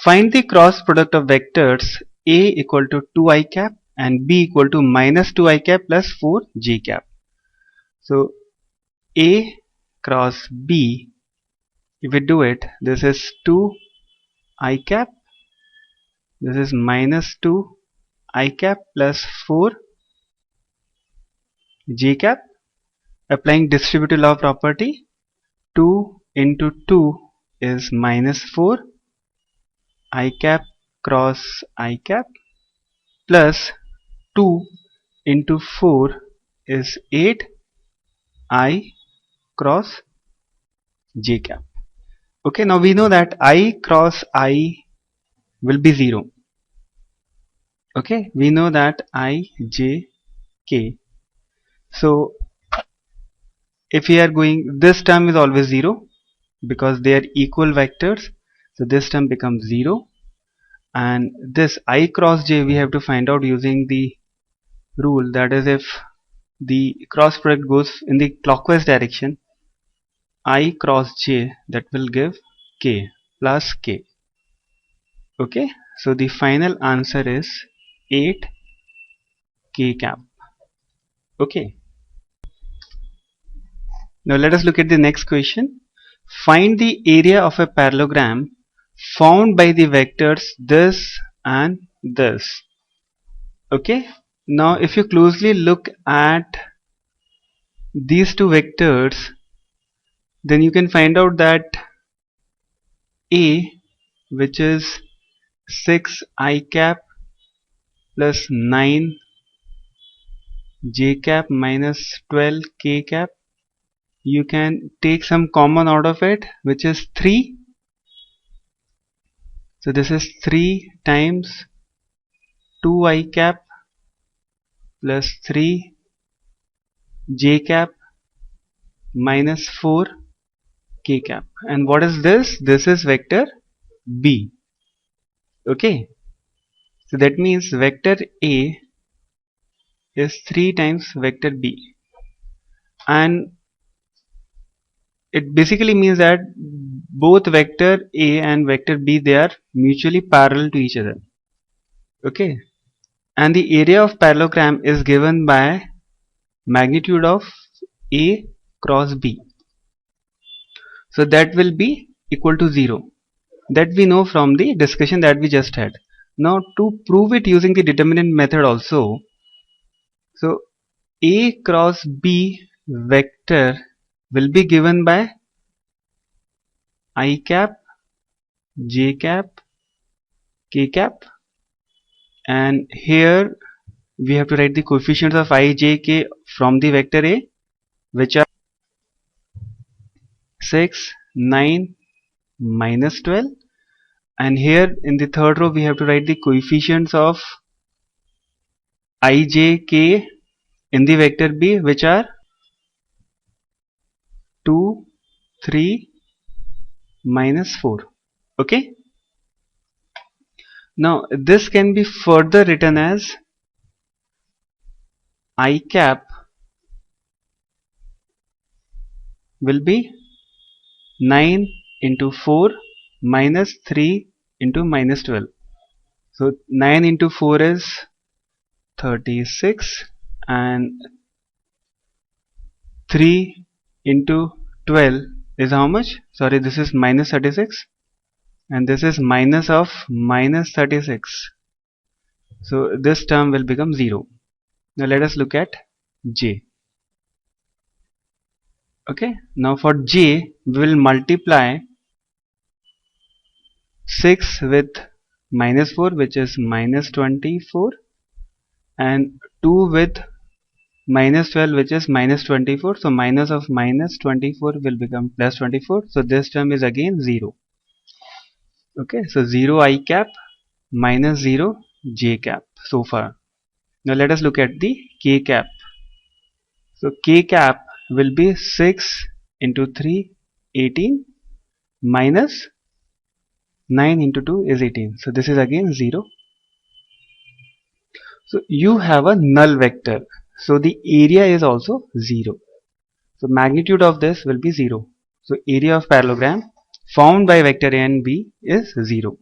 Find the cross product of vectors A equal to 2i cap and B equal to minus 2i cap plus 4j cap. So A cross B, if we do it, this is 2i cap, this is minus 2i cap plus 4j cap. Applying distributive law property, 2 into 2 is minus 4 I cap cross I cap plus 2 into 4 is 8 I cross j cap. Okay, now we know that I cross I will be 0. Okay, we know that I, j, k. So if we are going, this term is always 0 because they are equal vectors. So this term becomes 0, and this I cross j we have to find out using the rule, that is, if the cross product goes in the clockwise direction, I cross j, that will give k plus k. Okay, so the final answer is 8 k cap. Okay, now let us look at the next question. Find the area of a parallelogram formed by the vectors this and this. Okay, now if you closely look at these two vectors, then you can find out that A, which is 6 I cap plus 9 j cap minus 12 k cap, you can take some common out of it, which is 3. So this is 3 times 2 I cap plus 3 j cap minus 4 k cap. And what is this? This is vector B. Okay, so that means vector A is 3 times vector B, and it basically means that both vector A and vector B, they are mutually parallel to each other. Okay, and the area of parallelogram is given by magnitude of A cross B, so that will be equal to 0. That we know from the discussion that we just had. Now to prove it using the determinant method also, so A cross B vector will be given by I cap, j cap, k cap, and here we have to write the coefficients of I, j, k from the vector A, which are 6, 9, minus 12, and here in the third row we have to write the coefficients of I, j, k in the vector B, which are 2, 3, minus 4. Okay, now this can be further written as I cap will be 9 into 4 minus 3 into minus 12. So 9 into 4 is 36, and 3 into 12 is how much? Sorry, this is minus 36, and this is minus of minus 36. So this term will become 0. Now let us look at j. Okay, now for j we will multiply 6 with minus 4, which is minus 24, and 2 with minus 12, which is minus 24. So minus of minus 24 will become plus 24. So this term is again 0. Okay, so 0 I cap minus 0 j cap so far. Now let us look at the k cap. So k cap will be 6 into 3, 18, minus 9 into 2 is 18. So this is again 0. So you have a null vector, so the area is also 0. So magnitude of this will be 0. So area of parallelogram formed by vector A and B is 0.